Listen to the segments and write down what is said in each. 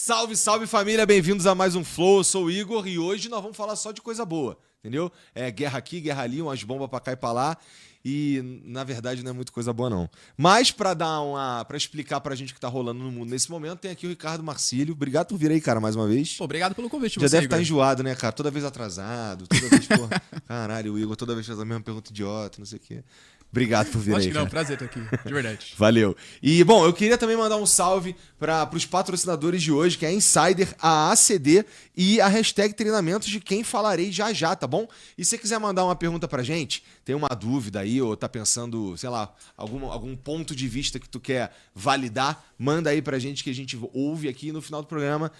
Salve, salve família, bem-vindos a mais um Flow, eu sou o Igor e hoje nós vamos falar só de coisa boa, entendeu? É guerra aqui, guerra ali, umas bombas pra cá e pra lá e na verdade não é muito coisa boa não. Mas pra explicar pra gente o que tá rolando no mundo nesse momento, tem aqui o Ricardo Marcílio. Obrigado por vir aí, cara, mais uma vez. Pô, obrigado pelo convite, Já você, deve estar Igor. enjoado, né, cara? Toda vez atrasado, toda vez, porra, caralho, o Igor toda vez faz a mesma pergunta idiota, não sei o quê. Obrigado por vir Acho aí, que não, cara. prazer estar aqui, de verdade. Valeu. E, bom, eu queria também mandar um salve para os patrocinadores de hoje, que é a Insider, a ACD e a hashtag treinamentos de quem falarei já já, tá bom? E se você quiser mandar uma pergunta pra gente, tem uma dúvida aí, ou tá pensando, sei lá, algum ponto de vista que tu quer validar, manda aí pra gente que a gente ouve aqui e no final do programa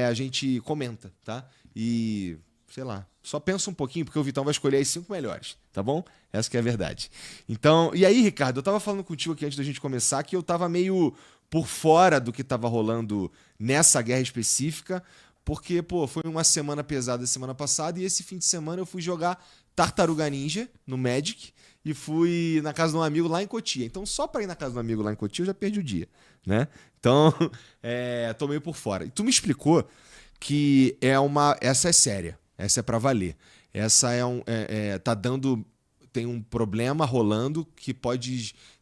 a gente comenta, tá? E, sei lá, só pensa um pouquinho, porque o Vitão vai escolher as 5 melhores, tá bom? Essa que é a verdade. Então, e aí, Ricardo, eu tava falando contigo aqui antes da gente começar que eu tava meio por fora do que tava rolando nessa guerra específica, porque, pô, foi uma semana pesada semana passada e esse fim de semana eu fui jogar Tartaruga Ninja no Magic e fui na casa de um amigo lá em Cotia. Então, só pra ir na casa de um amigo lá em Cotia, eu já perdi o dia, né? Então, tô meio por fora. E tu me explicou que essa é séria. Essa é pra valer. Essa tem um problema rolando que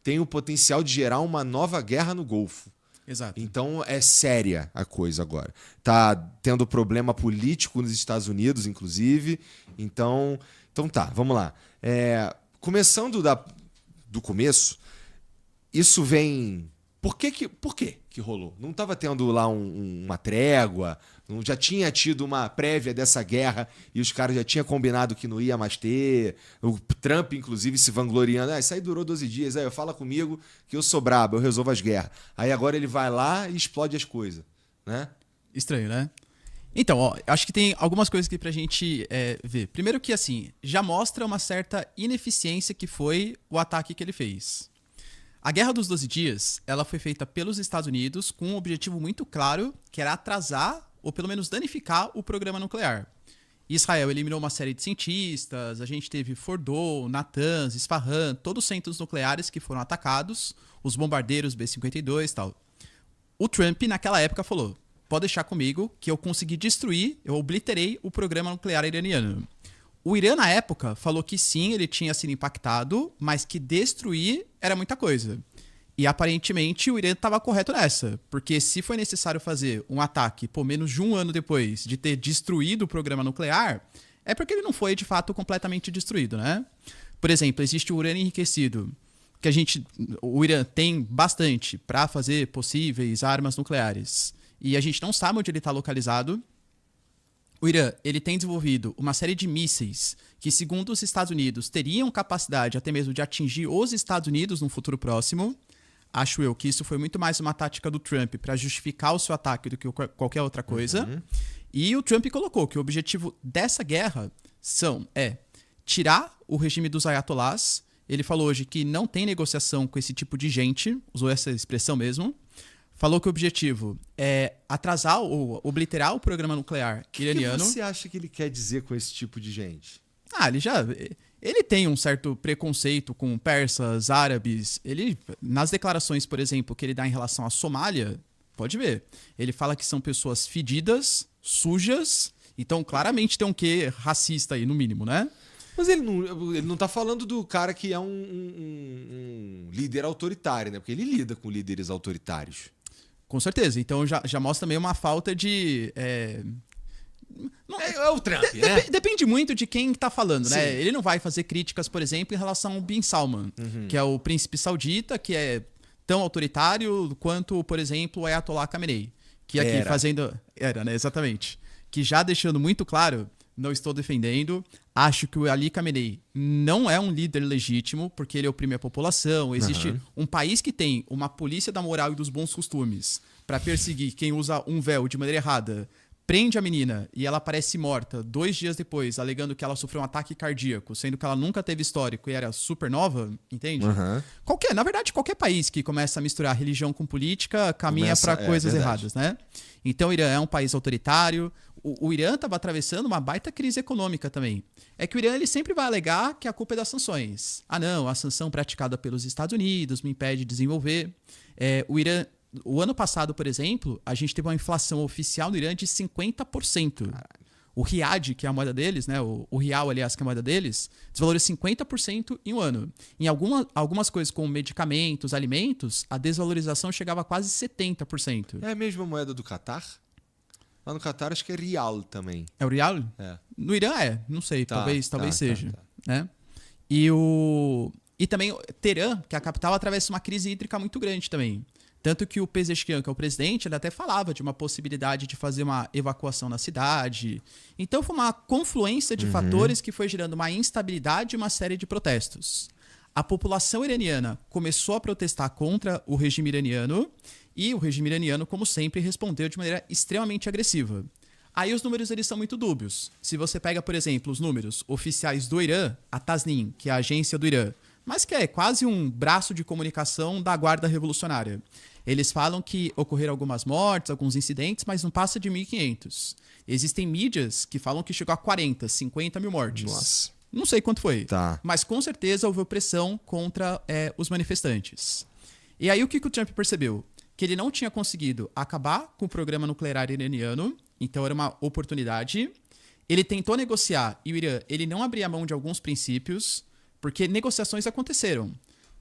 tem o potencial de gerar uma nova guerra no Golfo. Exato. Então é séria a coisa agora. Tá tendo problema político nos Estados Unidos, inclusive. Então tá, vamos lá. Começando do começo, isso vem... Por que que rolou? Não estava tendo lá uma trégua? Já tinha tido uma prévia dessa guerra e os caras já tinham combinado que não ia mais ter. O Trump, inclusive, se vangloriando. Isso aí durou 12 dias. Fala comigo que eu sou brabo, eu resolvo as guerras. Aí agora ele vai lá e explode as coisas, né? Estranho, né? Então, ó, acho que tem algumas coisas aqui pra gente ver. Primeiro que, assim, já mostra uma certa ineficiência que foi o ataque que ele fez. A Guerra dos 12 Dias, ela foi feita pelos Estados Unidos com um objetivo muito claro, que era atrasar ou pelo menos danificar o programa nuclear. Israel eliminou uma série de cientistas, a gente teve Fordow, Natanz, Isfahan, todos os centros nucleares que foram atacados, os bombardeiros B-52 e tal. O Trump, naquela época, falou, pode deixar comigo que eu consegui destruir, eu obliterei o programa nuclear iraniano. O Irã, na época, falou que sim, ele tinha sido impactado, mas que destruir era muita coisa. E aparentemente o Irã estava correto nessa, porque se foi necessário fazer um ataque, menos de um ano depois de ter destruído o programa nuclear, é porque ele não foi de fato completamente destruído, né? Por exemplo, existe o urânio enriquecido, que o Irã tem bastante para fazer possíveis armas nucleares, e a gente não sabe onde ele está localizado. O Irã, ele tem desenvolvido uma série de mísseis que, segundo os Estados Unidos, teriam capacidade até mesmo de atingir os Estados Unidos no futuro próximo. Acho eu que isso foi muito mais uma tática do Trump para justificar o seu ataque do que qualquer outra coisa. Uhum. E o Trump colocou que o objetivo dessa guerra é tirar o regime dos ayatollahs. Ele falou hoje que não tem negociação com esse tipo de gente, usou essa expressão mesmo. Falou que o objetivo é atrasar ou obliterar o programa nuclear iraniano. O que você acha que ele quer dizer com esse tipo de gente? Ele tem um certo preconceito com persas, árabes. Nas declarações, por exemplo, que ele dá em relação à Somália, pode ver. Ele fala que são pessoas fedidas, sujas. Então, claramente tem um quê racista aí, no mínimo, né? Mas ele não tá falando do cara que é um líder autoritário, né? Porque ele lida com líderes autoritários. Com certeza. Então já mostra meio uma falta de... É o Trump, né? Depende muito de quem tá falando, Sim. né? Ele não vai fazer críticas, por exemplo, em relação ao Bin Salman, que é o príncipe saudita, que é tão autoritário quanto, por exemplo, o Ayatollah Khamenei. Que aqui Era, né? Exatamente. Que já deixando muito claro, não estou defendendo, acho que o Ali Khamenei não é um líder legítimo, porque ele oprime a população. Existe um país que tem uma polícia da moral e dos bons costumes para perseguir quem usa um véu de maneira errada, prende a menina e ela aparece morta 2 dias depois, alegando que ela sofreu um ataque cardíaco, sendo que ela nunca teve histórico e era super nova, entende? Na verdade, qualquer país que começa a misturar religião com política caminha para coisas erradas, né? Então, o Irã é um país autoritário. O Irã estava atravessando uma baita crise econômica também. É que o Irã ele sempre vai alegar que a culpa é das sanções. Ah, não, a sanção praticada pelos Estados Unidos me impede de desenvolver. O Irã O ano passado, por exemplo, a gente teve uma inflação oficial no Irã de 50%. O Riad, que é a moeda deles, né? O Rial, aliás, que é a moeda deles, desvalorizou 50% em um ano. Em algumas coisas, como medicamentos, alimentos, a desvalorização chegava a quase 70%. É a mesma moeda do Catar? Lá no Catar acho que é Rial também. É o Rial? É. No Irã não sei, talvez seja. Tá. Né? E também Teherã, que é a capital, atravessa uma crise hídrica muito grande também. Tanto que o Pezeshkian, que é o presidente, ele até falava de uma possibilidade de fazer uma evacuação na cidade. Então foi uma confluência de fatores que foi gerando uma instabilidade e uma série de protestos. A população iraniana começou a protestar contra o regime iraniano e o regime iraniano, como sempre, respondeu de maneira extremamente agressiva. Aí os números eles são muito dúbios. Se você pega, por exemplo, os números oficiais do Irã, a Tasnim, que é a agência do Irã, mas que é quase um braço de comunicação da Guarda Revolucionária. Eles falam que ocorreram algumas mortes, alguns incidentes, mas não passa de 1.500. Existem mídias que falam que chegou a 40, 50 mil mortes. Nossa. Não sei quanto foi, Tá. mas com certeza houve pressão contra os manifestantes. E aí o que o Trump percebeu? Que ele não tinha conseguido acabar com o programa nuclear iraniano, então era uma oportunidade. Ele tentou negociar e o Irã ele não abria mão de alguns princípios, porque negociações aconteceram.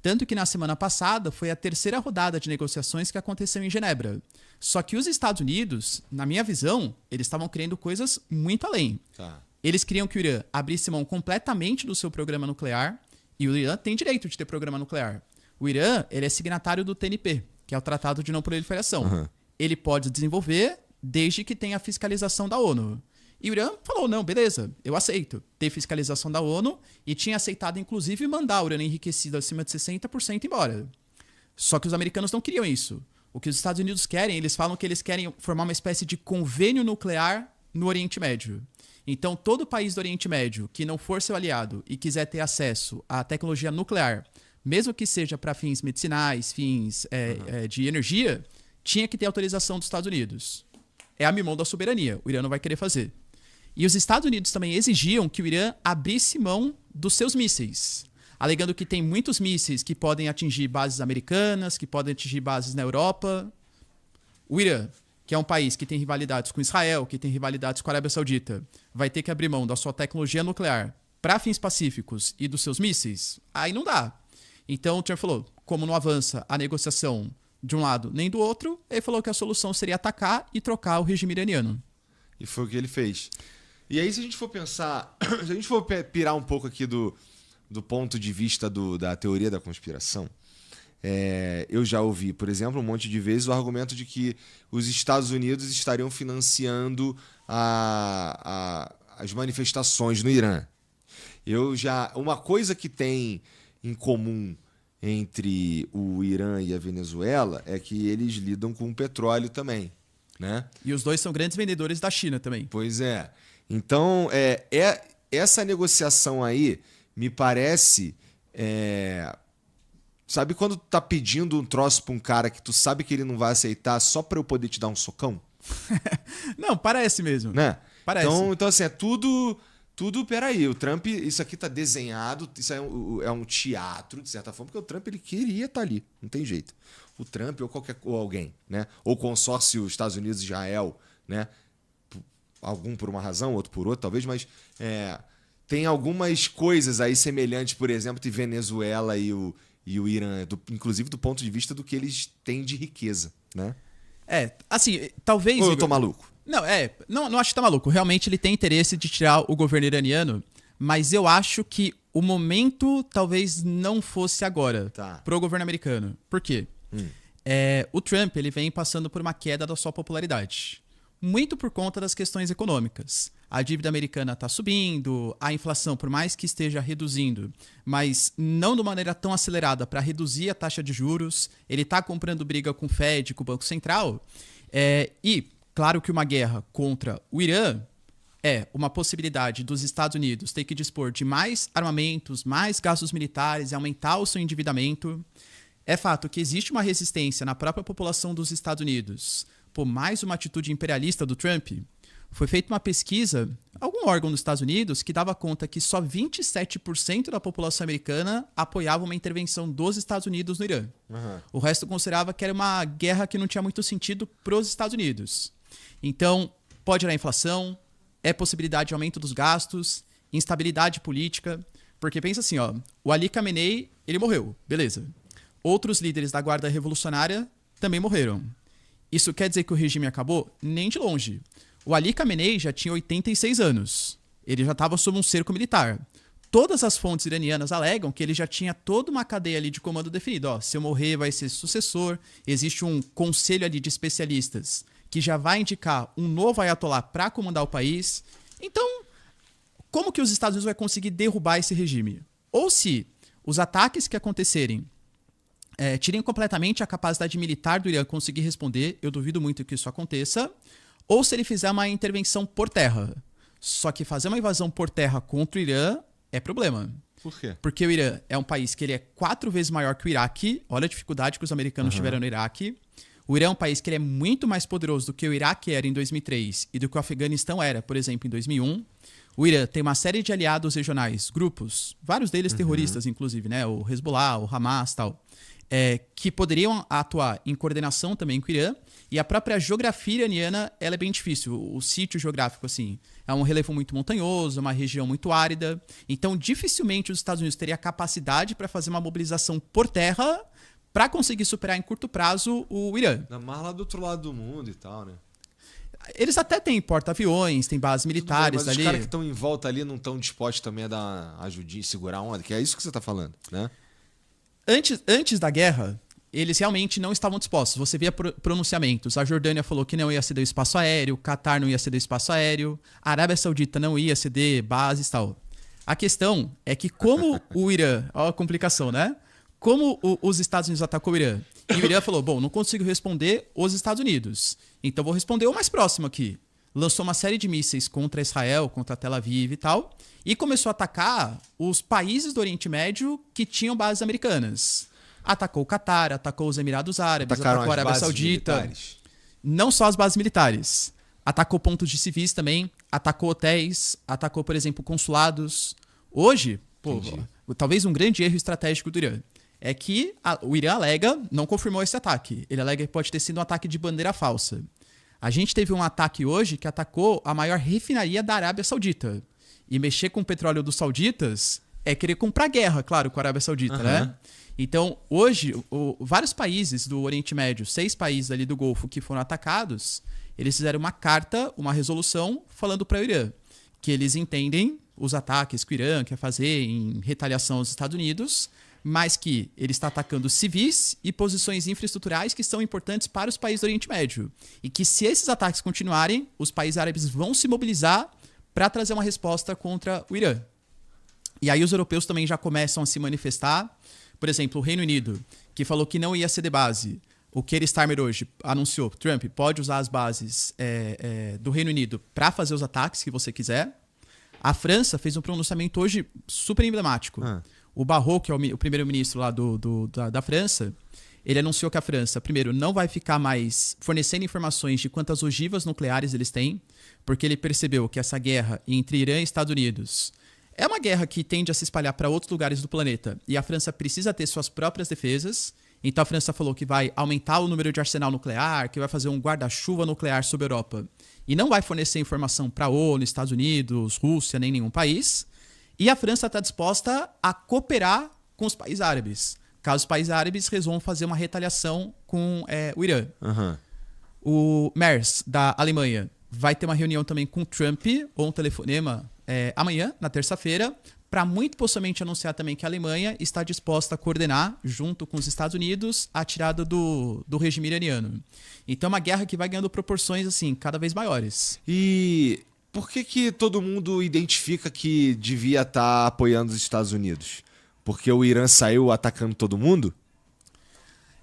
Tanto que na semana passada foi a terceira rodada de negociações que aconteceu em Genebra. Só que os Estados Unidos, na minha visão, eles estavam querendo coisas muito além. Tá. Eles queriam que o Irã abrisse mão completamente do seu programa nuclear, e o Irã tem direito de ter programa nuclear. O Irã ele é signatário do TNP, que é o Tratado de Não Proliferação. Ele pode desenvolver desde que tenha a fiscalização da ONU. E o Irã falou, não, beleza, eu aceito ter fiscalização da ONU e tinha aceitado, inclusive, mandar o urânio enriquecido acima de 60% embora. Só que os americanos não queriam isso. O que os Estados Unidos querem, eles falam que eles querem formar uma espécie de convênio nuclear no Oriente Médio. Então, todo país do Oriente Médio que não for seu aliado e quiser ter acesso à tecnologia nuclear, mesmo que seja para fins medicinais, fins de energia, tinha que ter autorização dos Estados Unidos. É a mão da soberania. O Irã não vai querer fazer. E os Estados Unidos também exigiam que o Irã abrisse mão dos seus mísseis, alegando que tem muitos mísseis que podem atingir bases americanas, que podem atingir bases na Europa. O Irã, que é um país que tem rivalidades com Israel, que tem rivalidades com a Arábia Saudita, vai ter que abrir mão da sua tecnologia nuclear para fins pacíficos e dos seus mísseis? Aí não dá. Então o Trump falou, como não avança a negociação de um lado nem do outro, ele falou que a solução seria atacar e trocar o regime iraniano. E foi o que ele fez. E aí, se a gente for pensar, se a gente for pirar um pouco aqui do ponto de vista da teoria da conspiração, eu já ouvi, por exemplo, um monte de vezes o argumento de que os Estados Unidos estariam financiando as manifestações no Irã. Uma coisa que tem em comum entre o Irã e a Venezuela é que eles lidam com petróleo também, né? E os dois são grandes vendedores da China também. Pois é. Então, essa negociação aí me parece... sabe quando tu tá pedindo um troço pra um cara que tu sabe que ele não vai aceitar só pra eu poder te dar um socão? Não, parece mesmo. Né? Parece. Então, assim, é tudo... Peraí, o Trump, isso aqui tá desenhado, isso é um teatro, de certa forma, porque o Trump ele queria estar ali, não tem jeito. O Trump ou alguém, né? Ou consórcio Estados Unidos e Israel, né? Algum por uma razão, outro por outra, talvez, mas tem algumas coisas aí semelhantes, por exemplo, de Venezuela e o Irã, inclusive do ponto de vista do que eles têm de riqueza, né? Assim, talvez... Ou eu tô maluco? Não acho que tá maluco. Realmente ele tem interesse de tirar o governo iraniano, mas eu acho que o momento talvez não fosse agora pro governo americano. Por quê? O Trump ele vem passando por uma queda da sua popularidade. Muito por conta das questões econômicas. A dívida americana está subindo, a inflação, por mais que esteja reduzindo, mas não de uma maneira tão acelerada para reduzir a taxa de juros. Ele está comprando briga com o Fed, com o Banco Central. E, claro que uma guerra contra o Irã é uma possibilidade dos Estados Unidos ter que dispor de mais armamentos, mais gastos militares e aumentar o seu endividamento. É fato que existe uma resistência na própria população dos Estados Unidos por mais uma atitude imperialista do Trump. foi feita uma pesquisa, algum órgão dos Estados Unidos, que dava conta que só 27% da população americana apoiava uma intervenção dos Estados Unidos no Irã. Uhum. O resto considerava que era uma guerra que não tinha muito sentido para os Estados Unidos. Então, pode gerar inflação, é possibilidade de aumento dos gastos, instabilidade política. Porque pensa assim, ó, o Ali Khamenei, ele morreu, beleza. Outros líderes da Guarda Revolucionária também morreram. Isso quer dizer que o regime acabou? Nem de longe. O Ali Khamenei já tinha 86 anos. Ele já estava sob um cerco militar. Todas as fontes iranianas alegam que ele já tinha toda uma cadeia ali de comando definida. Ó, se eu morrer, vai ser sucessor. Existe um conselho ali de especialistas que já vai indicar um novo ayatollah para comandar o país. Então, como que os Estados Unidos vai conseguir derrubar esse regime? Ou se os ataques que acontecerem tirem completamente a capacidade militar do Irã conseguir responder, eu duvido muito que isso aconteça, ou se ele fizer uma intervenção por terra. Só que fazer uma invasão por terra contra o Irã é problema. Por quê? Porque o Irã é um país que ele é 4 vezes maior que o Iraque. Olha a dificuldade que os americanos tiveram no Iraque. O Irã é um país que ele é muito mais poderoso do que o Iraque era em 2003 e do que o Afeganistão era, por exemplo, em 2001. O Irã tem uma série de aliados regionais, grupos, vários deles terroristas, inclusive, né? O Hezbollah, o Hamas e tal, que poderiam atuar em coordenação também com o Irã. E a própria geografia iraniana, ela é bem difícil. O sítio geográfico, assim, é um relevo muito montanhoso, uma região muito árida. Então, dificilmente os Estados Unidos teriam a capacidade para fazer uma mobilização por terra para conseguir superar em curto prazo o Irã. Mais lá do outro lado do mundo e tal, né? Eles até têm porta-aviões, têm bases militares mas ali. os caras que estão em volta ali não estão dispostos também a dar uma ajudinha, segurar a onda, que é isso que você está falando, né? Antes da guerra, eles realmente não estavam dispostos. Você via pronunciamentos. A Jordânia falou que não ia ceder o espaço aéreo, o Catar não ia ceder o espaço aéreo, a Arábia Saudita não ia ceder bases e tal. A questão é que como o Irã... Olha a complicação, né? Como os Estados Unidos atacou o Irã? E o Irã falou, bom, não consigo responder os Estados Unidos. Então vou responder o mais próximo aqui. Lançou uma série de mísseis contra Israel, contra Tel Aviv e tal. E começou a atacar os países do Oriente Médio que tinham bases americanas. Atacou o Catar, atacou os Emirados Árabes, atacou a Arábia Saudita. Militares. Não só as bases militares. Atacou pontos de civis também, atacou hotéis, atacou, por exemplo, consulados. Hoje, talvez um grande erro estratégico do Irã é que o Irã alega, não confirmou esse ataque. Ele alega que pode ter sido um ataque de bandeira falsa. A gente teve um ataque hoje que atacou a maior refinaria da Arábia Saudita. E mexer com o petróleo dos sauditas é querer comprar guerra, claro, com a Arábia Saudita, né? Então, hoje, vários países do Oriente Médio, 6 países ali do Golfo que foram atacados, eles fizeram uma carta, uma resolução falando para o Irã que eles entendem os ataques que o Irã quer fazer em retaliação aos Estados Unidos, mas que ele está atacando civis e posições infraestruturais que são importantes para os países do Oriente Médio. E que se esses ataques continuarem, os países árabes vão se mobilizar para trazer uma resposta contra o Irã. E aí os europeus também já começam a se manifestar. Por exemplo, o Reino Unido, que falou que não ia ceder base. O Keir Starmer hoje anunciou, Trump pode usar as bases do Reino Unido para fazer os ataques que você quiser. A França fez um pronunciamento hoje super emblemático. O Barrot, que é o primeiro-ministro lá da França, ele anunciou que a França, primeiro, não vai ficar mais fornecendo informações de quantas ogivas nucleares eles têm, porque ele percebeu que essa guerra entre Irã e Estados Unidos é uma guerra que tende a se espalhar para outros lugares do planeta e a França precisa ter suas próprias defesas. Então a França falou que vai aumentar o número de arsenal nuclear, que vai fazer um guarda-chuva nuclear sobre a Europa e não vai fornecer informação para a ONU, Estados Unidos, Rússia, nem nenhum país. E a França está disposta a cooperar com os países árabes, caso os países árabes resolvam fazer uma retaliação com o Irã. O Merz, da Alemanha, vai ter uma reunião também com Trump, ou um telefonema amanhã, na terça-feira, para muito possivelmente anunciar também que a Alemanha está disposta a coordenar, junto com os Estados Unidos, a tirada do regime iraniano. Então é uma guerra que vai ganhando proporções assim cada vez maiores. E por que todo mundo identifica que devia estar apoiando os Estados Unidos? Porque o Irã saiu atacando todo mundo?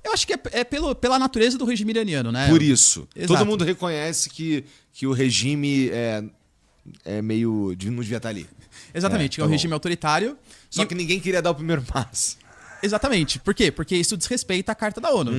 Eu acho que é pela natureza do regime iraniano, né? Por isso. Exato. Todo mundo reconhece que o regime meio... não devia estar ali. Exatamente, é um regime autoritário. Só que ninguém queria dar o primeiro passo. Exatamente. Por quê? Porque isso desrespeita a Carta da ONU.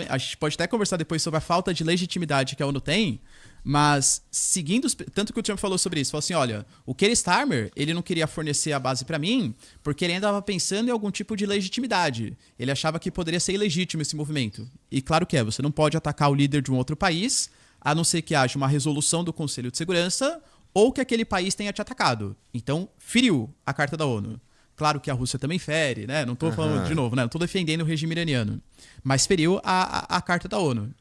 A gente pode até conversar depois sobre a falta de legitimidade que a ONU tem, Mas, seguindo... Tanto que o Trump falou sobre isso. Falou assim, olha, o Keir Starmer, ele não queria fornecer a base para mim porque ele ainda estava pensando em algum tipo de legitimidade. Ele achava que poderia ser ilegítimo esse movimento. E claro que você não pode atacar o líder de um outro país, a não ser que haja uma resolução do Conselho de Segurança ou que aquele país tenha te atacado. Então, feriu a Carta da ONU. Claro que a Rússia também fere, né? Não estou falando de novo, né? Não estou defendendo o regime iraniano. Mas feriu a Carta da ONU.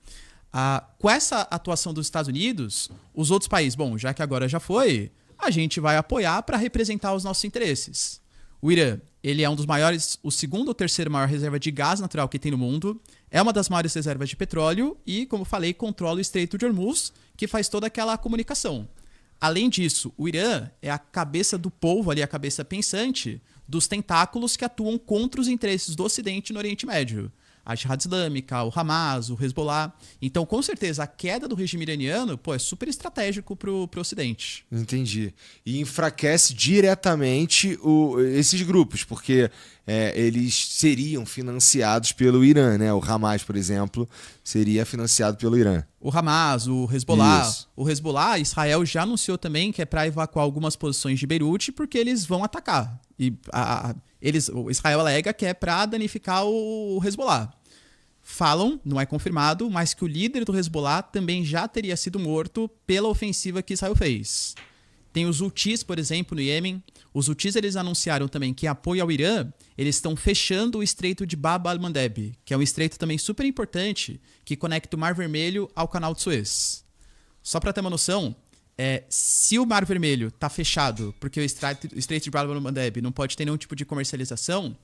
Com essa atuação dos Estados Unidos, os outros países, bom, já que agora já foi, a gente vai apoiar para representar os nossos interesses. O Irã, ele é um dos maiores, o segundo ou terceiro maior reserva de gás natural que tem no mundo, é uma das maiores reservas de petróleo e, como falei, controla o Estreito de Hormuz, que faz toda aquela comunicação. Além disso, o Irã é a cabeça do povo ali, a cabeça pensante dos tentáculos que atuam contra os interesses do Ocidente no Oriente Médio. A Jihad Islâmica, o Hamas, o Hezbollah. Então, com certeza, a queda do regime iraniano, é super estratégico pro Ocidente. Entendi. E enfraquece diretamente esses grupos, porque eles seriam financiados pelo Irã, né? O Hamas, por exemplo, seria financiado pelo Irã. O Hamas, o Hezbollah. Isso. O Hezbollah, Israel já anunciou também que é para evacuar algumas posições de Beirute porque eles vão atacar. E o Israel alega que é para danificar o Hezbollah. Falam, não é confirmado, mas que o líder do Hezbollah também já teria sido morto pela ofensiva que Israel fez. Tem os Houthis, por exemplo, no Iêmen. Os Houthis, eles anunciaram também que, em apoio ao Irã, eles estão fechando o Estreito de Bab al-Mandeb, que é um estreito também super importante que conecta o Mar Vermelho ao Canal de Suez. Só para ter uma noção, se o Mar Vermelho está fechado porque o Estreito de Bab al-Mandeb não pode ter nenhum tipo de comercialização,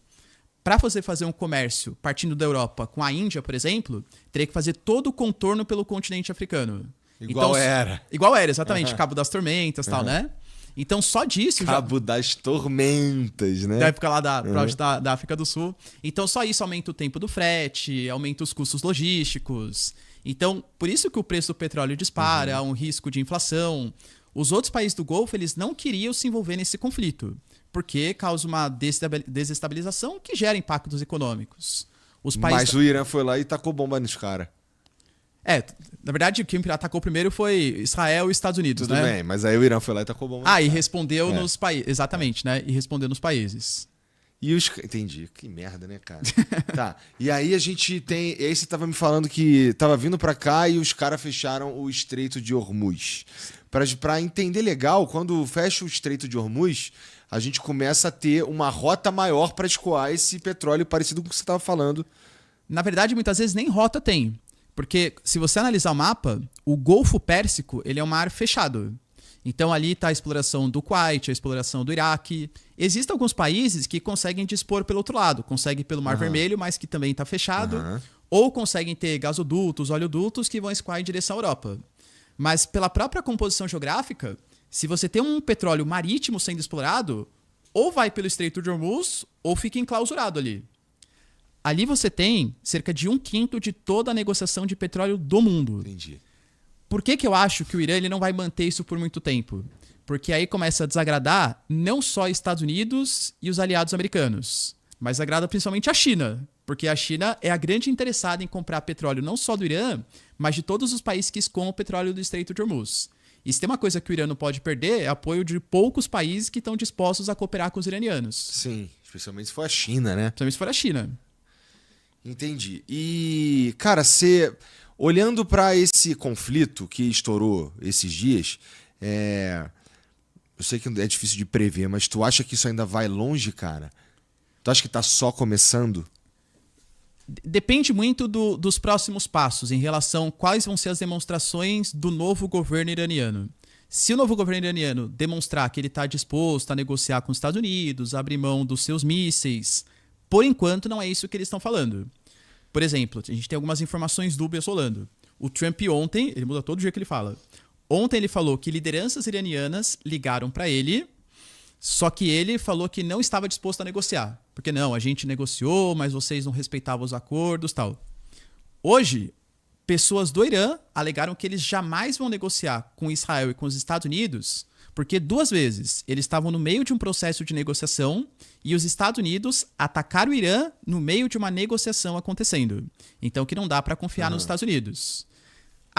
para você fazer um comércio partindo da Europa com a Índia, por exemplo, teria que fazer todo o contorno pelo continente africano. Igual era, exatamente. Cabo das Tormentas e tal, né? Então, só disso... Cabo das Tormentas, né? Da época lá da África do Sul. Então, só isso aumenta o tempo do frete, aumenta os custos logísticos. Então, por isso que o preço do petróleo dispara, há um risco de inflação. Os outros países do Golfo, eles não queriam se envolver nesse conflito, porque causa uma desestabilização que gera impactos econômicos. Mas o Irã foi lá e tacou bomba nos caras. Na verdade, quem atacou primeiro foi Israel e Estados Unidos, Tudo né? bem, mas aí o Irã foi lá e tacou bomba. E respondeu nos países. Exatamente, né? E respondeu nos países. Entendi. Que merda, né, cara? Tá. E aí a gente tem... E aí você tava me falando que tava vindo pra cá e os caras fecharam o Estreito de Hormuz. Pra entender legal, quando fecha o Estreito de Hormuz, a gente começa a ter uma rota maior pra escoar esse petróleo parecido com o que você tava falando. Na verdade, muitas vezes nem rota tem. Porque se você analisar o mapa, o Golfo Pérsico, ele é um mar fechado. Então ali está a exploração do Kuwait, a exploração do Iraque. Existem alguns países que conseguem dispor pelo outro lado. Conseguem pelo Mar Vermelho, mas que também está fechado. Ou conseguem ter gasodutos, oleodutos que vão escoar em direção à Europa. Mas pela própria composição geográfica, se você tem um petróleo marítimo sendo explorado, ou vai pelo Estreito de Hormuz, ou fica enclausurado ali. Ali você tem cerca de 1/5 de toda a negociação de petróleo do mundo. Entendi. Por que eu acho que o Irã ele não vai manter isso por muito tempo? Porque aí começa a desagradar não só Estados Unidos e os aliados americanos, mas agrada principalmente a China. Porque a China é a grande interessada em comprar petróleo não só do Irã, mas de todos os países que escoam o petróleo do Estreito de Hormuz. E se tem uma coisa que o Irã não pode perder, é apoio de poucos países que estão dispostos a cooperar com os iranianos. Sim, especialmente se for a China, né? Especialmente se for a China. Entendi. E, cara, olhando para esse conflito que estourou esses dias, eu sei que é difícil de prever, mas tu acha que isso ainda vai longe, cara? Tu acha que tá só começando? Depende muito dos próximos passos em relação a quais vão ser as demonstrações do novo governo iraniano. Se o novo governo iraniano demonstrar que ele está disposto a negociar com os Estados Unidos, abrir mão dos seus mísseis, por enquanto não é isso que eles estão falando. Por exemplo, a gente tem algumas informações dúbias rolando. O Trump ontem, ele muda todo o dia que ele fala. Ontem ele falou que lideranças iranianas ligaram para ele, só que ele falou que não estava disposto a negociar. Porque não, a gente negociou, mas vocês não respeitavam os acordos e tal. Hoje, pessoas do Irã alegaram que eles jamais vão negociar com Israel e com os Estados Unidos, porque 2 vezes eles estavam no meio de um processo de negociação e os Estados Unidos atacaram o Irã no meio de uma negociação acontecendo. Então que não dá para confiar nos Estados Unidos.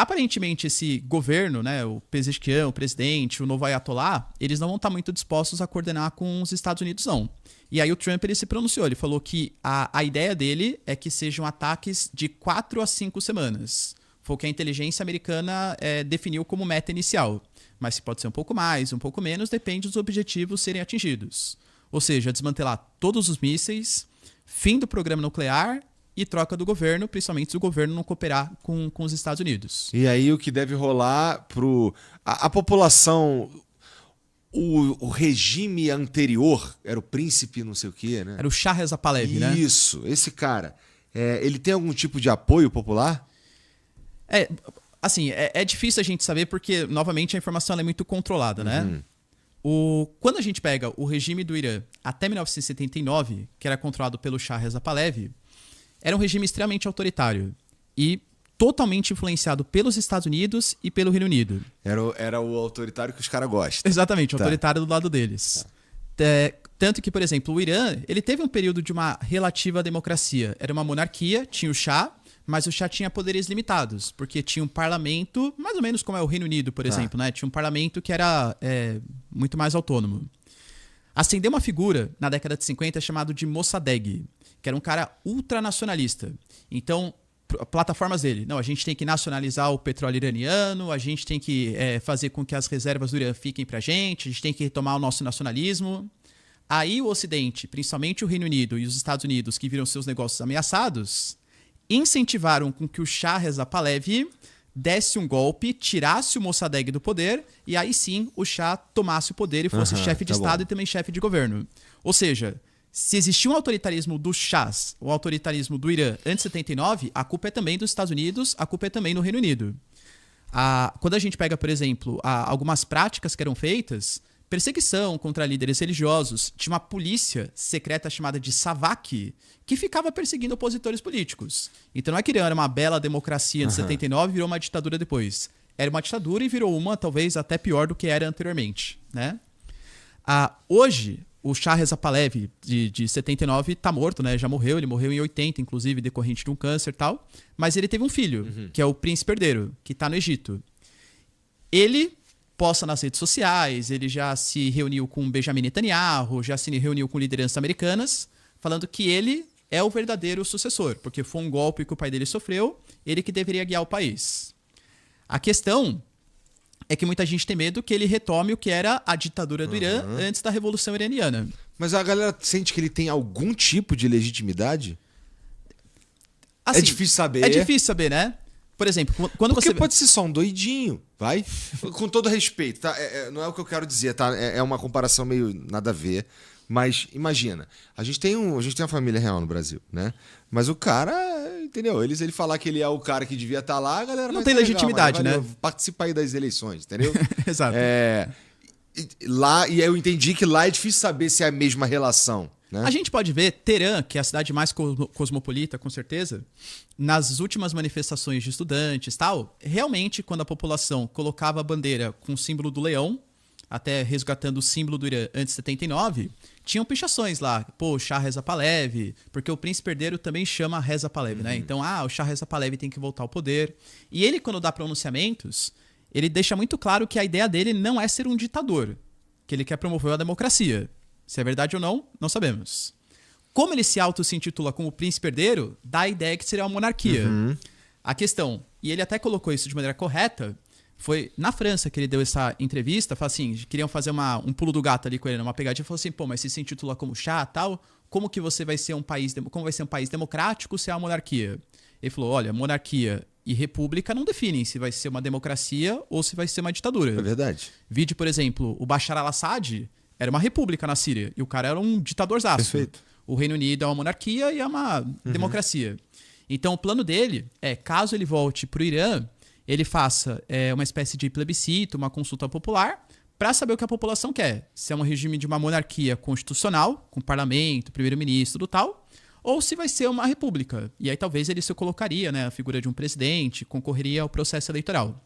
aparentemente esse governo, né, o Pezeshkian, o presidente, o novo Ayatollah, eles não vão estar muito dispostos a coordenar com os Estados Unidos, não. E aí o Trump ele se pronunciou, ele falou que a ideia dele é que sejam ataques de 4 a 5 semanas. Foi o que a inteligência americana definiu como meta inicial. Mas se pode ser um pouco mais, um pouco menos, depende dos objetivos serem atingidos. Ou seja, desmantelar todos os mísseis, fim do programa nuclear e troca do governo, principalmente se o governo não cooperar com os Estados Unidos. E aí o que deve rolar a população... O regime anterior era o príncipe não sei o quê, né? Era o Shah Reza Pahlavi, né? Isso, esse cara. Ele tem algum tipo de apoio popular? Assim, é difícil a gente saber porque, novamente, a informação é muito controlada, né? Quando a gente pega o regime do Irã até 1979, que era controlado pelo Shah Reza Pahlavi, era um regime extremamente autoritário e totalmente influenciado pelos Estados Unidos e pelo Reino Unido. Era o autoritário que os caras gostam. Exatamente, o autoritário do lado deles. Tanto que, por exemplo, o Irã, ele teve um período de uma relativa democracia. Era uma monarquia, tinha o Shah, mas o Shah tinha poderes limitados, porque tinha um parlamento, mais ou menos como é o Reino Unido, por exemplo, né? Tinha um parlamento que era muito mais autônomo. Ascendeu uma figura na década de 50 chamado de Mossadegh, que era um cara ultranacionalista. Então, plataformas dele. Não, a gente tem que nacionalizar o petróleo iraniano, a gente tem que fazer com que as reservas do Irã fiquem pra gente, a gente tem que retomar o nosso nacionalismo. Aí o Ocidente, principalmente o Reino Unido e os Estados Unidos, que viram seus negócios ameaçados, incentivaram com que o Shah Reza Pahlavi desse um golpe, tirasse o Mossadegh do poder e aí sim o Shah tomasse o poder e fosse chefe de Estado e também chefe de governo. Ou seja, se existia um autoritarismo do Shahs, o autoritarismo do Irã antes de 79, a culpa é também dos Estados Unidos, a culpa é também do Reino Unido. Quando a gente pega, por exemplo, algumas práticas que eram feitas, perseguição contra líderes religiosos, tinha uma polícia secreta chamada de Savak, que ficava perseguindo opositores políticos. Então não é que Irã era uma bela democracia de 79 e virou uma ditadura depois. Era uma ditadura e virou uma, talvez, até pior do que era anteriormente, né? Hoje, o Shah Reza Pahlavi, de 79, tá morto, né? Já morreu, ele morreu em 80, inclusive, decorrente de um câncer e tal. Mas ele teve um filho, que é o príncipe herdeiro, que tá no Egito. Ele posta nas redes sociais, ele já se reuniu com Benjamin Netanyahu, já se reuniu com lideranças americanas, falando que ele é o verdadeiro sucessor, porque foi um golpe que o pai dele sofreu, ele que deveria guiar o país. A questão é que muita gente tem medo que ele retome o que era a ditadura do Irã antes da Revolução Iraniana. Mas a galera sente que ele tem algum tipo de legitimidade? Assim, é difícil saber. É difícil saber, né? Por exemplo, quando Porque você... pode ser só um doidinho, vai? Com todo respeito, tá? Não é o que eu quero dizer, tá? É uma comparação meio nada a ver. Mas imagina, a gente tem uma família real no Brasil, né? Mas o cara, entendeu? Ele falar que ele é o cara que devia estar lá, a galera não tem legitimidade, né? Participa aí das eleições, entendeu? Exato. E aí eu entendi que lá é difícil saber se é a mesma relação, né? A gente pode ver Teherã, que é a cidade mais cosmopolita, com certeza, nas últimas manifestações de estudantes e tal, realmente, quando a população colocava a bandeira com o símbolo do leão, até resgatando o símbolo do Irã antes de 79, tinham pichações lá. Pô, Shah Reza Pahlavi, porque o príncipe herdeiro também chama Reza Pahlavi, né? Então, o Shah Reza Pahlavi tem que voltar ao poder. E ele, quando dá pronunciamentos, ele deixa muito claro que a ideia dele não é ser um ditador, que ele quer promover a democracia. Se é verdade ou não, não sabemos. Como ele se auto-se-intitula como príncipe herdeiro, dá a ideia que seria uma monarquia. A questão, e ele até colocou isso de maneira correta, foi na França que ele deu essa entrevista, falou assim, queriam fazer um pulo do gato ali com ele, uma pegadinha, falou assim, pô, mas se intitula como Shah e tal, como que você vai ser um país, como vai ser um país democrático se é uma monarquia? Ele falou, olha, monarquia e república não definem se vai ser uma democracia ou se vai ser uma ditadura. É verdade. Vide, por exemplo, o Bashar al-Assad era uma república na Síria e o cara era um ditadorzaço. Perfeito. O Reino Unido é uma monarquia e é uma democracia. Então o plano dele é, caso ele volte pro Irã, ele faça uma espécie de plebiscito, uma consulta popular, para saber o que a população quer. Se é um regime de uma monarquia constitucional, com parlamento, primeiro-ministro e tal, ou se vai ser uma república. E aí talvez ele se colocaria, né, a figura de um presidente, concorreria ao processo eleitoral.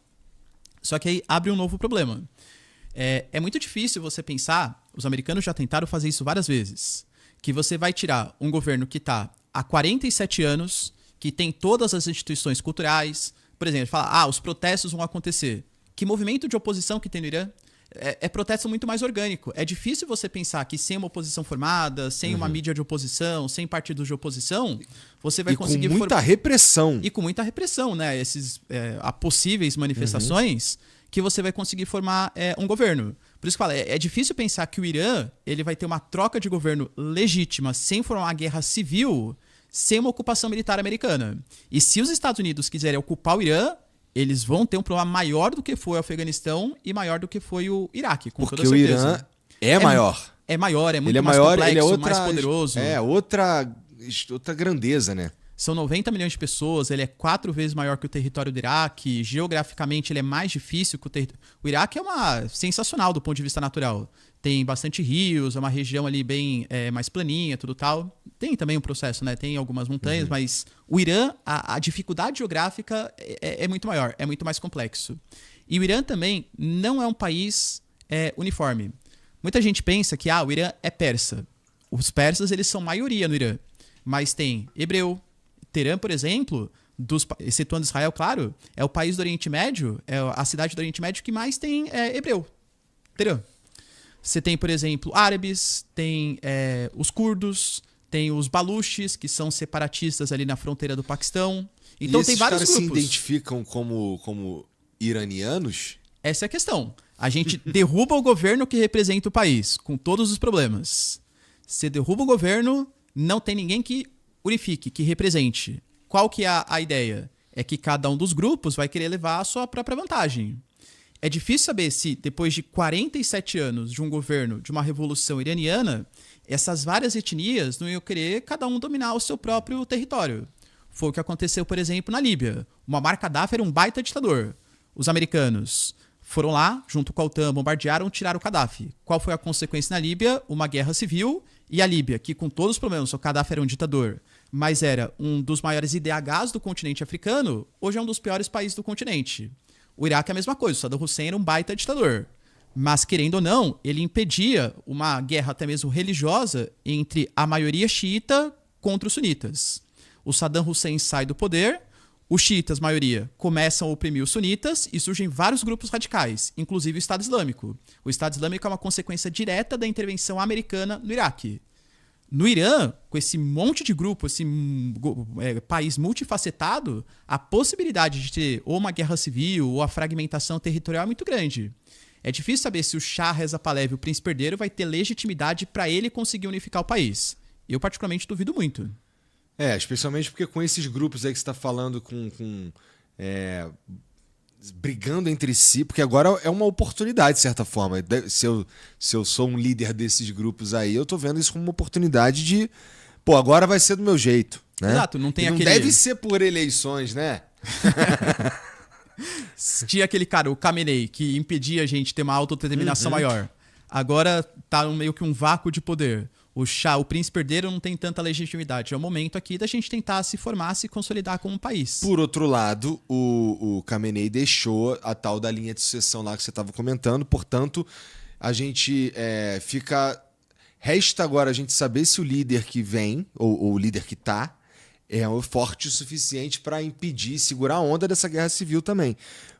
Só que aí abre um novo problema. É muito difícil você pensar, os americanos já tentaram fazer isso várias vezes, que você vai tirar um governo que está há 47 anos, que tem todas as instituições culturais, Por exemplo, fala, os protestos vão acontecer. Que movimento de oposição que tem no Irã? É protesto muito mais orgânico. É difícil você pensar que sem uma oposição formada, sem uma mídia de oposição, sem partidos de oposição, você vai conseguir... com muita repressão. E com muita repressão, né? A possíveis manifestações que você vai conseguir formar um governo. Por isso que eu falo, é difícil pensar que o Irã ele vai ter uma troca de governo legítima sem formar uma guerra civil, sem uma ocupação militar americana. E se os Estados Unidos quiserem ocupar o Irã, eles vão ter um problema maior do que foi o Afeganistão e maior do que foi o Iraque, com porque toda certeza. O Irã é maior. É maior, é muito ele é mais maior, complexo, ele é outra, mais poderoso. Outra grandeza, né? São 90 milhões de pessoas, ele é 4 vezes maior que o território do Iraque, geograficamente ele é mais difícil que o território... O Iraque é sensacional do ponto de vista natural. Tem bastante rios, é uma região ali bem mais planinha, tudo tal. Tem também um processo, né? Tem algumas montanhas, mas o Irã, a dificuldade geográfica é muito maior, é muito mais complexo. E o Irã também não é um país uniforme. Muita gente pensa que o Irã é persa. Os persas, eles são maioria no Irã. Mas tem hebreu. Teherã, por exemplo, excetuando Israel, claro, é o país do Oriente Médio, é a cidade do Oriente Médio que mais tem hebreu. Teherã. Você tem, por exemplo, árabes, tem os curdos, tem os baluches, que são separatistas ali na fronteira do Paquistão. Então tem vários grupos. Esses caras se identificam como iranianos? Essa é a questão. A gente derruba o governo que representa o país, com todos os problemas. Você derruba o governo, não tem ninguém que unifique, que represente. Qual que é a ideia? É que cada um dos grupos vai querer levar a sua própria vantagem. É difícil saber se, depois de 47 anos de um governo, de uma revolução iraniana, essas várias etnias não iam querer cada um dominar o seu próprio território. Foi o que aconteceu, por exemplo, na Líbia. O Muammar Gaddafi era um baita ditador. Os americanos foram lá, junto com a OTAN, bombardearam, tiraram o Gaddafi. Qual foi a consequência na Líbia? Uma guerra civil. E a Líbia, que com todos os problemas, o Gaddafi era um ditador, mas era um dos maiores IDHs do continente africano, hoje é um dos piores países do continente. O Iraque é a mesma coisa, o Saddam Hussein era um baita ditador. Mas, querendo ou não, ele impedia uma guerra até mesmo religiosa entre a maioria xiita contra os sunitas. O Saddam Hussein sai do poder, os xiitas, maioria, começam a oprimir os sunitas e surgem vários grupos radicais, inclusive o Estado Islâmico. O Estado Islâmico é uma consequência direta da intervenção americana no Iraque. No Irã, com esse monte de grupo, esse país multifacetado, a possibilidade de ter ou uma guerra civil ou a fragmentação territorial é muito grande. É difícil saber se o Shah Reza Pahlavi, o príncipe herdeiro, vai ter legitimidade para ele conseguir unificar o país. Eu, particularmente, duvido muito. Especialmente porque com esses grupos aí que você está falando, brigando entre si, porque agora é uma oportunidade, de certa forma. Se eu sou um líder desses grupos aí, eu tô vendo isso como uma oportunidade de... agora vai ser do meu jeito, né? Exato, não tem não deve ser por eleições, né? Tinha aquele cara, o Khamenei, que impedia a gente de ter uma autodeterminação maior. Agora tá meio que um vácuo de poder. O Shah, o príncipe herdeiro, não tem tanta legitimidade. É o momento aqui da gente tentar se formar, se consolidar como um país. Por outro lado, o Khamenei deixou a tal da linha de sucessão lá que você estava comentando. Portanto, a gente resta agora a gente saber se o líder que vem, ou o líder que está, é forte o suficiente para impedir, segurar a onda dessa guerra civil também.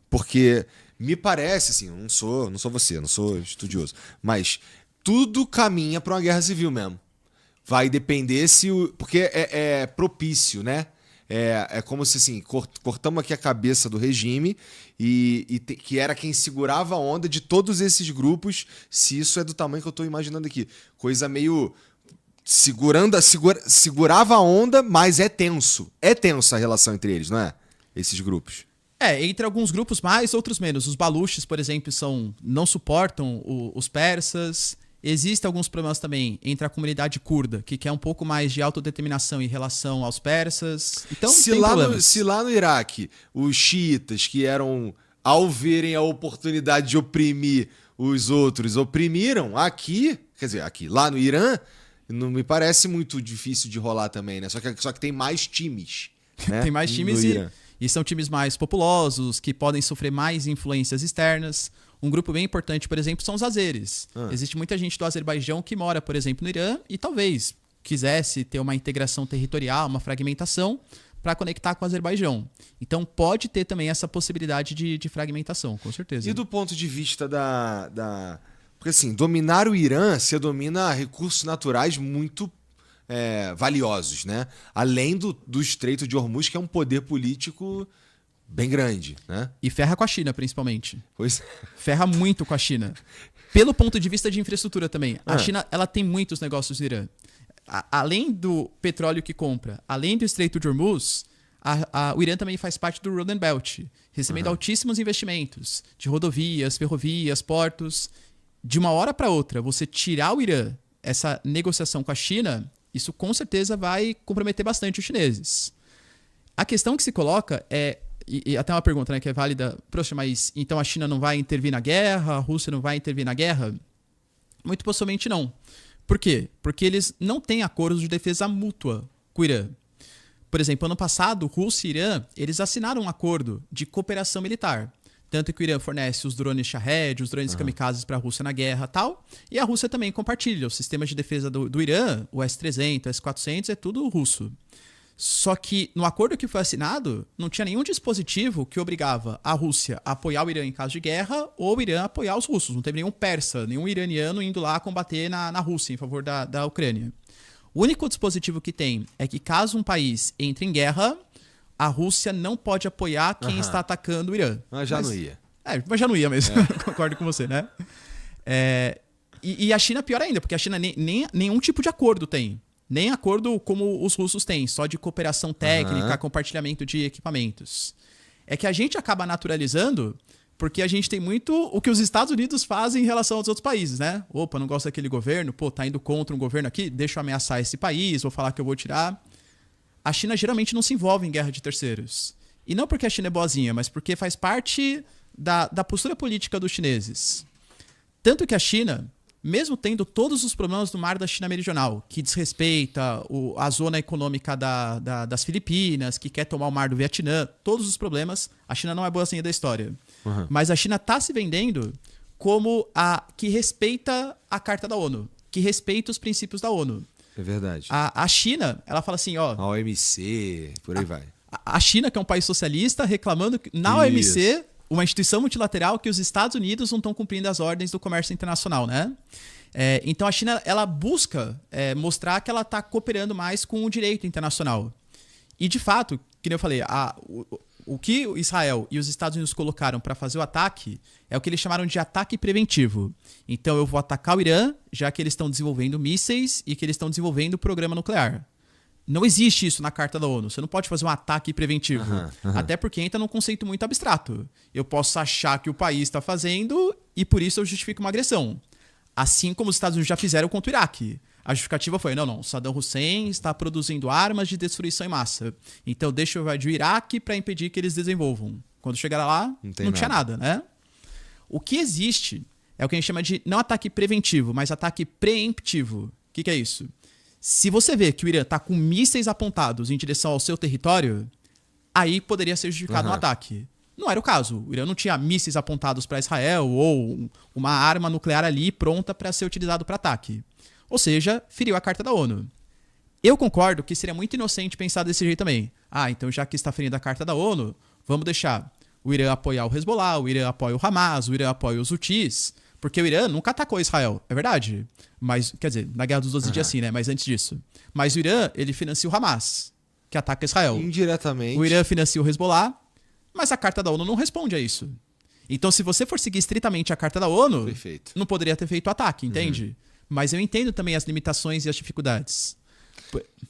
Porque me parece, assim, não sou você, não sou estudioso, mas... tudo caminha para uma guerra civil mesmo. Vai depender se porque é propício, né? É como se assim, cortamos aqui a cabeça do regime que era quem segurava a onda de todos esses grupos, se isso é do tamanho que eu estou imaginando aqui. Coisa meio... segurava a onda, mas é tenso. É tensa a relação entre eles, não é? Esses grupos. Entre alguns grupos mais, outros menos. Os baluches, por exemplo, não suportam os persas. Existem alguns problemas também entre a comunidade curda, que quer um pouco mais de autodeterminação em relação aos persas. Então, se lá no Iraque, os xiitas, que eram, ao verem a oportunidade de oprimir os outros, oprimiram, lá no Irã, não me parece muito difícil de rolar também, né? Só que tem mais times. Né? Tem mais times e são times mais populosos, que podem sofrer mais influências externas. Um grupo bem importante, por exemplo, são os azeres. Existe muita gente do Azerbaijão que mora, por exemplo, no Irã e talvez quisesse ter uma integração territorial, uma fragmentação, para conectar com o Azerbaijão. Então pode ter também essa possibilidade de fragmentação, com certeza. E do ponto de vista Porque assim, dominar o Irã, você domina recursos naturais muito valiosos, né? Além do Estreito de Hormuz, que é um poder político bem grande, né? E ferra com a China, principalmente. Pois Ferra muito com a China. Pelo ponto de vista de infraestrutura também. A China, ela tem muitos negócios no Irã. Além do petróleo que compra, além do Estreito de Hormuz, o Irã também faz parte do Road and Belt, recebendo altíssimos investimentos de rodovias, ferrovias, portos. De uma hora para outra, você tirar o Irã, essa negociação com a China, isso com certeza vai comprometer bastante os chineses. A questão que se coloca é, e até uma pergunta, né, que é válida, poxa, mas então a China não vai intervir na guerra, a Rússia não vai intervir na guerra? Muito possivelmente não. Por quê? Porque eles não têm acordos de defesa mútua com o Irã. Por exemplo, ano passado, Rússia e Irã, eles assinaram um acordo de cooperação militar. Tanto que o Irã fornece os drones Shahed, os drones kamikazes para a Rússia na guerra e tal. E a Rússia também compartilha. Os sistemas de defesa do Irã, o S-300, o S-400, é tudo russo. Só que no acordo que foi assinado, não tinha nenhum dispositivo que obrigava a Rússia a apoiar o Irã em caso de guerra ou o Irã a apoiar os russos. Não teve nenhum persa, nenhum iraniano indo lá combater na Rússia em favor da Ucrânia. O único dispositivo que tem é que caso um país entre em guerra, a Rússia não pode apoiar quem está atacando o Irã. Mas já não ia. Mas já não ia mesmo. Concordo com você, né? E a China pior ainda, porque a China nenhum tipo de acordo tem. Nem acordo como os russos têm, só de cooperação técnica, compartilhamento de equipamentos. É que a gente acaba naturalizando porque a gente tem muito o que os Estados Unidos fazem em relação aos outros países, né? Opa, não gosto daquele governo, tá indo contra um governo aqui, deixa eu ameaçar esse país, vou falar que eu vou tirar. A China geralmente não se envolve em guerra de terceiros. E não porque a China é boazinha, mas porque faz parte da postura política dos chineses. Tanto que a China, mesmo tendo todos os problemas do Mar da China Meridional, que desrespeita a zona econômica das Filipinas, que quer tomar o Mar do Vietnã, todos os problemas, a China não é boazinha da história. Mas a China está se vendendo como a que respeita a Carta da ONU, que respeita os princípios da ONU. É verdade. A China, ela fala assim, ó... A OMC, por aí vai. A China, que é um país socialista, reclamando que na OMC, uma instituição multilateral, que os Estados Unidos não estão cumprindo as ordens do comércio internacional, né? Então a China, ela busca mostrar que ela está cooperando mais com o direito internacional. E de fato, que nem eu falei, o que Israel e os Estados Unidos colocaram para fazer o ataque é o que eles chamaram de ataque preventivo. Então eu vou atacar o Irã, já que eles estão desenvolvendo mísseis e que eles estão desenvolvendo o programa nuclear. Não existe isso na Carta da ONU. Você não pode fazer um ataque preventivo. Até porque entra num conceito muito abstrato. Eu posso achar que o país está fazendo e por isso eu justifico uma agressão. Assim como os Estados Unidos já fizeram contra o Iraque. A justificativa foi, não, Saddam Hussein está produzindo armas de destruição em massa. Então deixa eu invadir o Iraque para impedir que eles desenvolvam. Quando chegar lá, não tinha nada, né? O que existe é o que a gente chama de não ataque preventivo, mas ataque preemptivo. O que é isso? Se você vê que o Irã está com mísseis apontados em direção ao seu território, aí poderia ser justificado um ataque. Não era o caso. O Irã não tinha mísseis apontados para Israel ou uma arma nuclear ali pronta para ser utilizado para ataque. Ou seja, feriu a Carta da ONU. Eu concordo que seria muito inocente pensar desse jeito também. Então já que está ferindo a Carta da ONU, vamos deixar o Irã apoiar o Hezbollah, o Irã apoia o Hamas, o Irã apoia os Houthis, porque o Irã nunca atacou Israel, é verdade. Mas, quer dizer, na Guerra dos 12 Dias sim, né? Mas antes disso. Mas o Irã, ele financia o Hamas, que ataca Israel. Indiretamente. O Irã financia o Hezbollah, mas a Carta da ONU não responde a isso. Então, se você for seguir estritamente a Carta da ONU, Perfeito. Não poderia ter feito o ataque, entende? Mas eu entendo também as limitações e as dificuldades.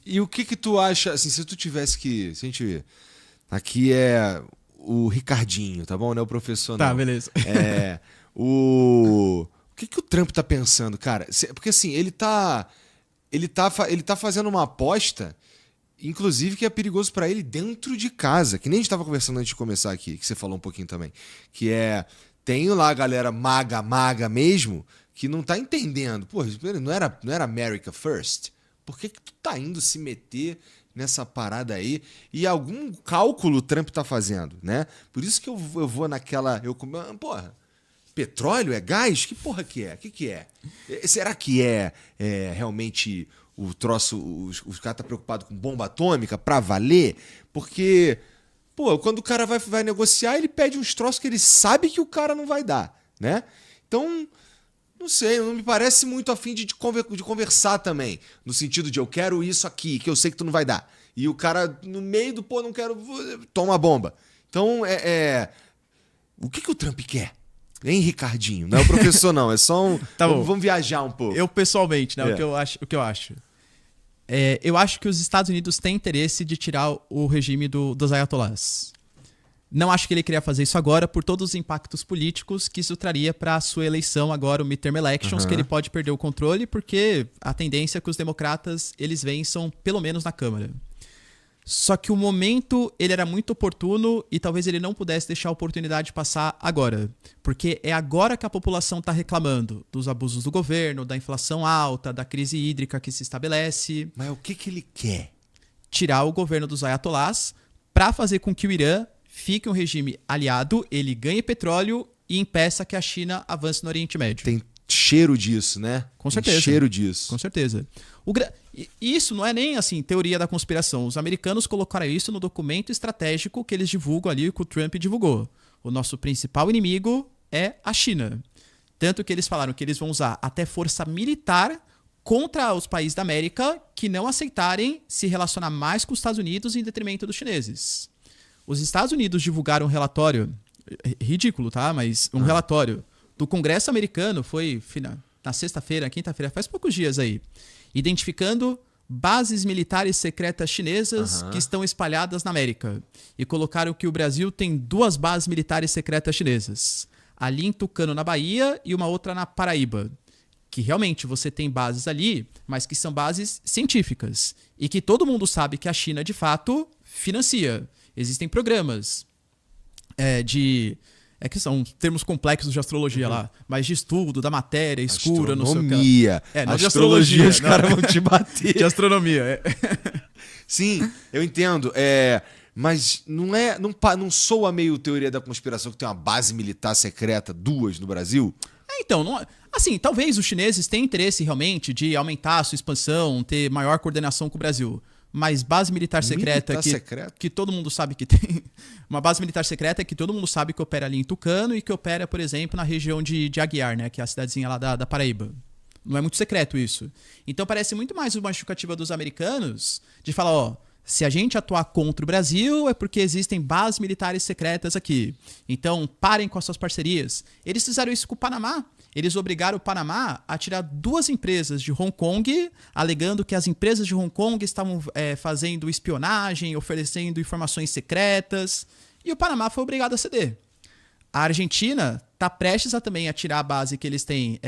E o que tu acha, assim, se tu tivesse que... Se a gente... Aqui é o Ricardinho, tá bom? Não é o professor, não. Tá, beleza. O que o Trump tá pensando, cara? Porque assim, ele tá fazendo uma aposta, inclusive, que é perigoso pra ele dentro de casa, que nem a gente tava conversando antes de começar aqui, que você falou um pouquinho também, que tem lá a galera maga mesmo, que não tá entendendo. Pô, não era America First? Por que tu tá indo se meter nessa parada aí? E algum cálculo o Trump tá fazendo, né? Por isso que eu vou naquela... Porra, petróleo? É gás? Que porra que é? O que é? Será que é realmente o troço, os caras tá preocupado com bomba atômica pra valer, porque, pô, quando o cara vai negociar, ele pede uns troços que ele sabe que o cara não vai dar, né? Então, não sei, não me parece muito afim de conversar também, no sentido de eu quero isso aqui, que eu sei que tu não vai dar. E o cara, no meio do, pô, não quero, toma a bomba. Então, o que o Trump quer? Hein, Ricardinho? Não é o professor, não. É só um... Tá bom. Vamos viajar um pouco. Eu, pessoalmente, né? O que eu acho. Eu acho que os Estados Unidos têm interesse de tirar o regime dos ayatollahs. Não acho que ele queria fazer isso agora por todos os impactos políticos que isso traria para a sua eleição agora, o midterm elections, que ele pode perder o controle, porque a tendência é que os democratas eles vençam, pelo menos na Câmara. Só que o momento ele era muito oportuno e talvez ele não pudesse deixar a oportunidade passar agora. Porque é agora que a população está reclamando dos abusos do governo, da inflação alta, da crise hídrica que se estabelece. Mas o que ele quer? Tirar o governo dos ayatollahs para fazer com que o Irã fique um regime aliado, ele ganhe petróleo e impeça que a China avance no Oriente Médio. Tem cheiro disso, né? Com certeza. Tem cheiro disso. Com certeza. Isso não é nem assim teoria da conspiração. Os americanos colocaram isso no documento estratégico que eles divulgam ali, que o Trump divulgou. O nosso principal inimigo é a China. Tanto que eles falaram que eles vão usar até força militar contra os países da América que não aceitarem se relacionar mais com os Estados Unidos em detrimento dos chineses. Os Estados Unidos divulgaram um relatório, ridículo, tá? Mas um relatório do Congresso americano, foi na sexta-feira, quinta-feira, faz poucos dias aí, identificando bases militares secretas chinesas que estão espalhadas na América. E colocaram que o Brasil tem 2 bases militares secretas chinesas. Ali em Tucano, na Bahia, e uma outra na Paraíba. Que realmente você tem bases ali, mas que são bases científicas. E que todo mundo sabe que a China, de fato, financia. Existem programas que são termos complexos de astrologia lá, mas de estudo da matéria escura, não sei o que. Não de astrologia, os caras vão te bater. De astronomia. Sim, eu entendo. Mas não soa meio teoria da conspiração que tem uma base militar secreta, 2 no Brasil? Então, assim, talvez os chineses tenham interesse realmente de aumentar a sua expansão, ter maior coordenação com o Brasil. Mas base militar secreta que todo mundo sabe que tem. Uma base militar secreta que todo mundo sabe que opera ali em Tucano e que opera, por exemplo, na região de Aguiar, né? Que é a cidadezinha lá da Paraíba. Não é muito secreto isso. Então parece muito mais uma justificativa dos americanos de falar, se a gente atuar contra o Brasil é porque existem bases militares secretas aqui. Então parem com as suas parcerias. Eles fizeram isso com o Panamá. Eles obrigaram o Panamá a tirar 2 empresas de Hong Kong, alegando que as empresas de Hong Kong estavam fazendo espionagem, oferecendo informações secretas, e o Panamá foi obrigado a ceder. A Argentina está prestes também a tirar a base que eles têm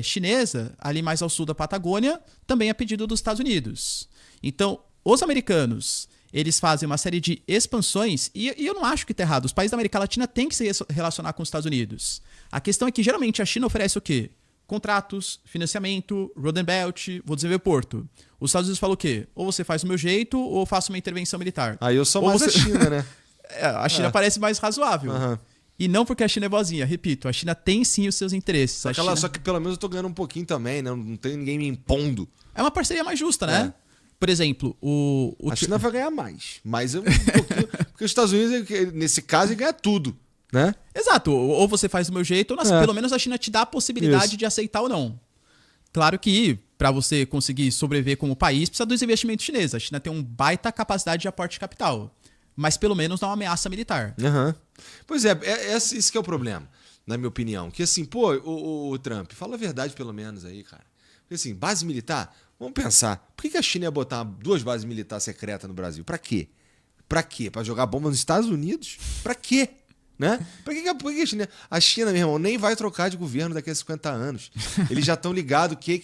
chinesa, ali mais ao sul da Patagônia, também a pedido dos Estados Unidos. Então, os americanos, eles fazem uma série de expansões, e eu não acho que está errado. Os países da América Latina têm que se relacionar com os Estados Unidos. A questão é que, geralmente, a China oferece o quê? Contratos, financiamento, road and belt, vou desenvolver porto. Os Estados Unidos falam o quê? Ou você faz do meu jeito, ou eu faço uma intervenção militar. Aí eu sou mais a China, né? A China parece mais razoável. E não porque a China é boazinha. Repito, a China tem sim os seus interesses. Só que pelo menos eu tô ganhando um pouquinho também, né? Não tem ninguém me impondo. É uma parceria mais justa, né? Por exemplo, a China vai ganhar mais. Mas um pouquinho. Porque os Estados Unidos, nesse caso, ganha tudo. Né? Exato, ou você faz do meu jeito, ou pelo menos a China te dá a possibilidade de aceitar ou não. Claro que para você conseguir sobreviver como país, precisa dos investimentos chineses. A China tem uma baita capacidade de aporte de capital, mas pelo menos não é uma ameaça militar. Pois esse que é o problema, na minha opinião. Que assim, pô, o Trump, fala a verdade pelo menos aí, cara. Porque assim, base militar, vamos pensar, por que a China ia botar 2 bases militares secretas no Brasil? Pra quê? Pra quê? Pra jogar bomba nos Estados Unidos? Pra quê? Né? Por que a China, meu irmão, nem vai trocar de governo daqui a 50 anos? Eles já estão ligados o que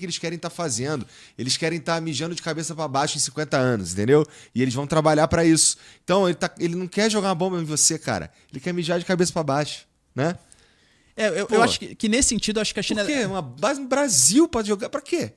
eles querem estar fazendo. Eles querem estar mijando de cabeça para baixo em 50 anos, entendeu? E eles vão trabalhar para isso. Então, ele não quer jogar uma bomba em você, cara. Ele quer mijar de cabeça para baixo, né? Eu acho que nesse sentido, acho que a China... Por quê? Uma base no Brasil para jogar? Para quê?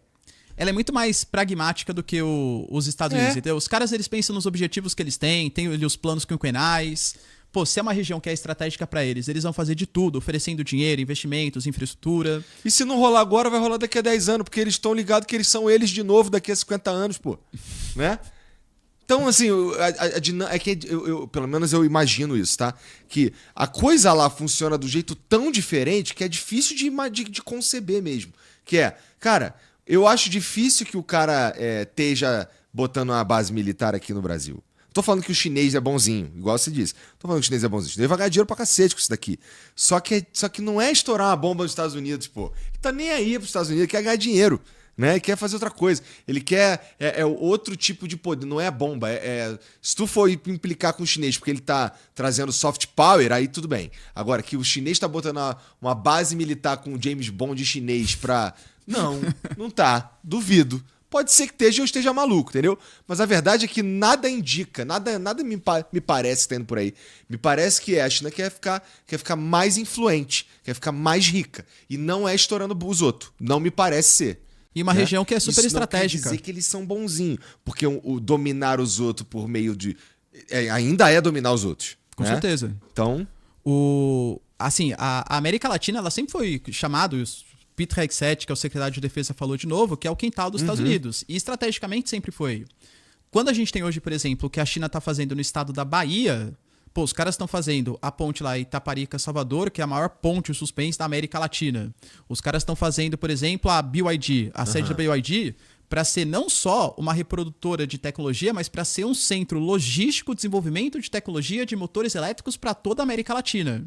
Ela é muito mais pragmática do que os Estados Unidos, entendeu? Os caras, eles pensam nos objetivos que eles têm ali os planos quinquenais. pô, se é uma região que é estratégica para eles, eles vão fazer de tudo, oferecendo dinheiro, investimentos, infraestrutura. E se não rolar agora, vai rolar daqui a 10 anos, porque eles estão ligados que eles são eles de novo daqui a 50 anos, pô. Né? Então, assim, é que pelo menos eu imagino isso, tá? Que a coisa lá funciona do jeito tão diferente que é difícil de conceber mesmo. Que é, cara, eu acho difícil que o cara esteja botando uma base militar aqui no Brasil. Tô falando que o chinês é bonzinho, igual você disse. Tô falando que o chinês é bonzinho. O chinês vai ganhar dinheiro pra cacete com isso daqui. Só que não é estourar uma bomba nos Estados Unidos, pô. Ele tá nem aí pros Estados Unidos, ele quer ganhar dinheiro. Né? Ele quer fazer outra coisa. Ele quer outro tipo de poder. Não é bomba. Se tu for implicar com o chinês porque ele tá trazendo soft power, aí tudo bem. Agora, que o chinês tá botando uma base militar com o James Bond chinês pra... Não tá. Duvido. Pode ser que eu esteja maluco, entendeu? Mas a verdade é que nada indica, nada me parece que tá indo por aí. Me parece que a China quer ficar mais influente, quer ficar mais rica. E não é estourando os outros. Não me parece ser. E uma região que é super estratégica. Isso não quer dizer que eles são bonzinhos, porque o dominar os outros por meio de... ainda é dominar os outros. Com certeza. Então... Assim, a América Latina, ela sempre foi chamada... Pete Hegseth, que é o secretário de Defesa, falou de novo, que é o quintal dos Estados Unidos. E estrategicamente sempre foi. Quando a gente tem hoje, por exemplo, o que a China está fazendo no estado da Bahia... Pô, os caras estão fazendo a ponte lá Itaparica-Salvador, que é a maior ponte suspensa da América Latina. Os caras estão fazendo, por exemplo, a BYD, a sede da BYD, para ser não só uma reprodutora de tecnologia, mas para ser um centro logístico de desenvolvimento de tecnologia de motores elétricos para toda a América Latina.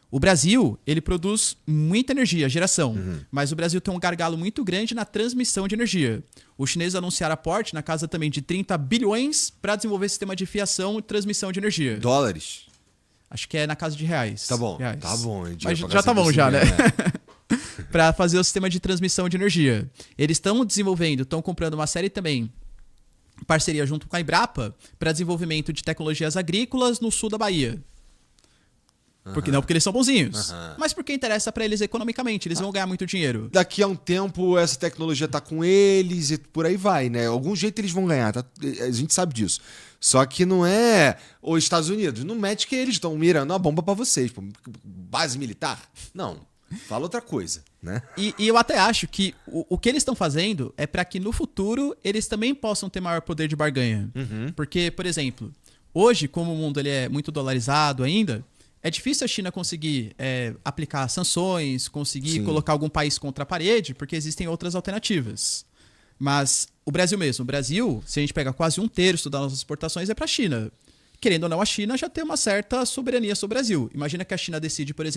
O Brasil, ele produz muita energia, geração, mas o Brasil tem um gargalo muito grande na transmissão de energia. Os chineses anunciaram aporte na casa também de 30 bilhões para desenvolver sistema de fiação e transmissão de energia. Dólares? Acho que é na casa de reais. Tá bom, reais. tá bom. Mas já tá bom já, né? Para fazer o sistema de transmissão de energia. Eles estão desenvolvendo, estão comprando uma série também, parceria junto com a Embrapa, para desenvolvimento de tecnologias agrícolas no sul da Bahia. Porque não porque eles são bonzinhos, mas porque interessa para eles economicamente, eles vão ganhar muito dinheiro. Daqui a um tempo essa tecnologia tá com eles e por aí vai, né? Algum jeito eles vão ganhar, tá? A gente sabe disso. Só que não é os Estados Unidos, não mete que eles estão mirando a bomba para vocês, pô. Base militar? Não, fala outra coisa, né? E eu até acho que o que eles estão fazendo é para que no futuro eles também possam ter maior poder de barganha. Porque, por exemplo, hoje, como o mundo ele é muito dolarizado ainda, é difícil a China conseguir aplicar sanções, conseguir colocar algum país contra a parede, porque existem outras alternativas. Mas o Brasil mesmo, se a gente pega quase 1/3 das nossas exportações é para a China. Querendo ou não, a China já tem uma certa soberania sobre o Brasil. Imagina que a China decide, por exemplo,